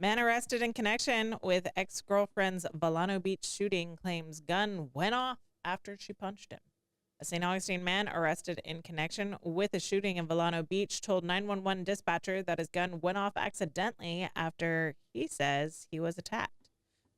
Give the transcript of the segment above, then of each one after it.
Man arrested in connection with ex-girlfriend's Vilano Beach shooting claims gun went off after she punched him. A St. Augustine man arrested in connection with a shooting in Vilano Beach told 911 dispatcher that his gun went off accidentally after he says he was attacked.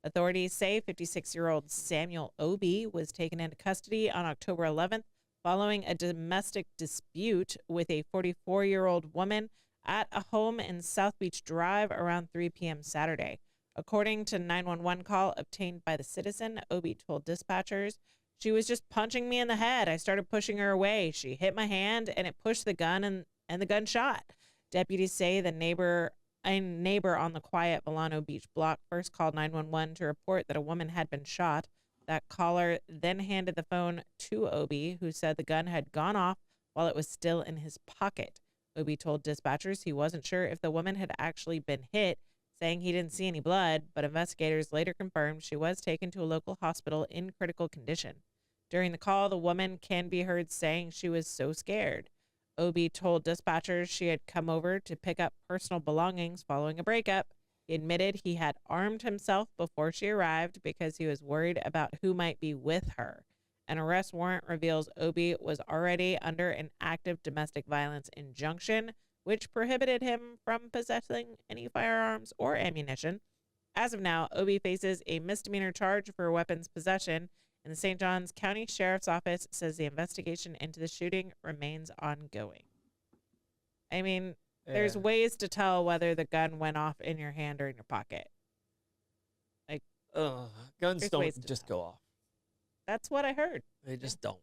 Authorities say 56-year-old Samuel Obi was taken into custody on October 11th following a domestic dispute with a 44-year-old woman at a home in South Beach Drive around 3 p.m. Saturday. According to a 911 call obtained by the citizen, Obi told dispatchers, "She was just punching me in the head. I started pushing her away. She hit my hand and it pushed the gun and the gun shot." Deputies say a neighbor on the quiet Vilano Beach block first called 911 to report that a woman had been shot. That caller then handed the phone to Obi, who said the gun had gone off while it was still in his pocket. Obi told dispatchers he wasn't sure if the woman had actually been hit, saying he didn't see any blood, but investigators later confirmed she was taken to a local hospital in critical condition. During the call, the woman can be heard saying she was so scared. Obi told dispatchers she had come over to pick up personal belongings following a breakup. He admitted he had armed himself before she arrived because he was worried about who might be with her. An arrest warrant reveals Obi was already under an active domestic violence injunction, which prohibited him from possessing any firearms or ammunition. As of now, Obi faces a misdemeanor charge for weapons possession, and the St. Johns County Sheriff's Office says the investigation into the shooting remains ongoing. I mean, there's ways to tell whether the gun went off in your hand or in your pocket. Like, guns don't just go off. That's what I heard. They just don't.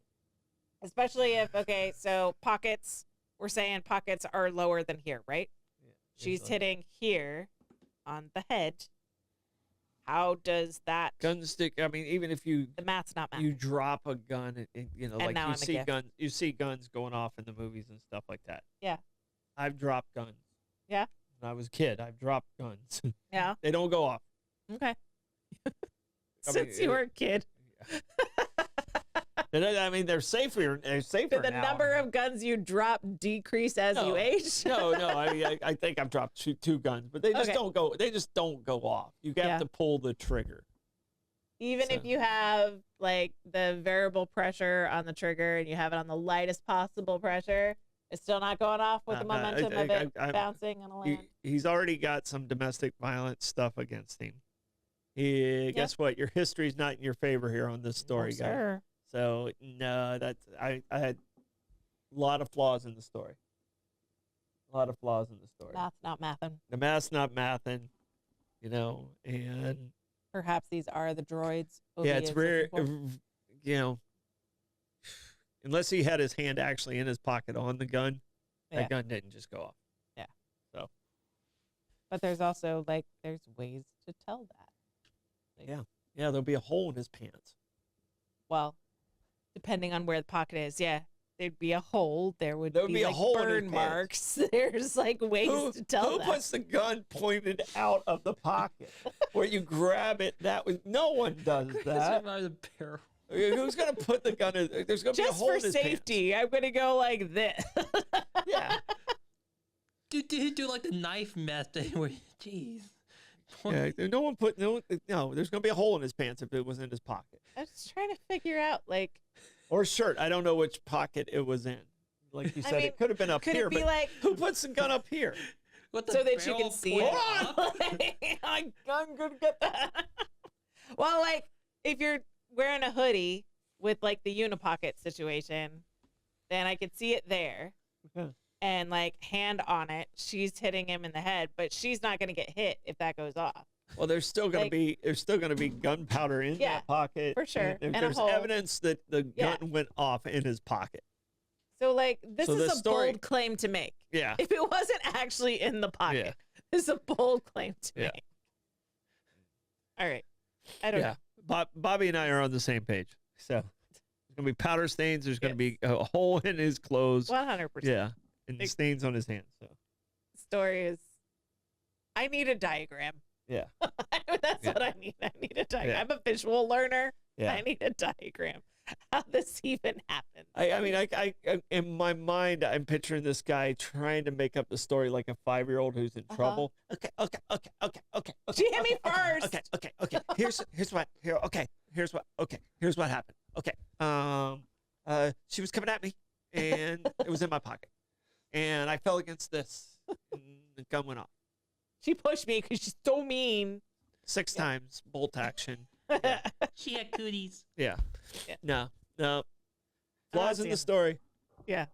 Especially if, okay, so pockets, we're saying pockets are lower than here, right? Yeah, she's hitting here on the head. How does that... Guns stick, I mean, even if you... The math's not math. You drop a gun, and you know, and like you see guns going off in the movies and stuff like that. Yeah. I've dropped guns. Yeah? When I was a kid, I've dropped guns. Yeah? They don't go off. Okay. Since you were a kid. I mean, they're safer. They're safer Did the now. number of guns you drop decrease as you age? No. I think I've dropped two guns, but they just don't go. They just don't go off. You have to pull the trigger. Even if you have like the variable pressure on the trigger and you have it on the lightest possible pressure, it's still not going off with the momentum of it bouncing on a land. He's already got some domestic violence stuff against him. Guess what? Your history's not in your favor here on this story, guys. Sure. So no, I had a lot of flaws in the story. Math's not mathin'. The math's not mathin', you know, and perhaps these are the droids. Yeah, it's rare, you know, unless he had his hand actually in his pocket on the gun, that gun didn't just go off. Yeah. So. But there's also there's ways to tell that. Yeah, there'll be a hole in his pants. Well, depending on where the pocket is, there'd be a hole. There would be a hole burn marks. There's ways to tell that. Who puts the gun pointed out of the pocket where you grab it? No one does that. Who's gonna put the gun in? There's gonna be a hole in his pants. Just for safety, I'm gonna go like this. Yeah. Do like the knife method where, jeez. Yeah, there's gonna be a hole in his pants if it was in his pocket. I was trying to figure out or shirt. I don't know which pocket it was in. Like you said, it could have been up here. Could it be who puts the gun up here? So that you can see it. I'm gonna get that. Well, if you're wearing a hoodie with the unipocket situation, then I could see it there. Okay. And hand on it, she's hitting him in the head, but she's not going to get hit if that goes off. Well, there's still going to be gunpowder in that pocket for sure. And there's evidence that the gun went off in his pocket. So this is a bold claim to make. Yeah. If it wasn't actually in the pocket, this is a bold claim to make. All right. I don't know. Bobby and I are on the same page. So there's going to be powder stains. There's going to be a hole in his clothes. 100%. Yeah. And the stains on his hands. So. Story is, I need a diagram. Yeah. That's what I need. I need a diagram. I'm a visual learner. Yeah. I need a diagram. How this even happened. I mean, I in my mind, I'm picturing this guy trying to make up the story like a 5-year-old who's in trouble. Okay. She hit me first. Okay. Here's what happened. Okay. She was coming at me, and it was in my pocket, and I fell against this, and the gun went off. She pushed me because she's so mean. 6 times bolt action. She had cooties. Yeah. Yeah. No. Flaws in the story. Yeah.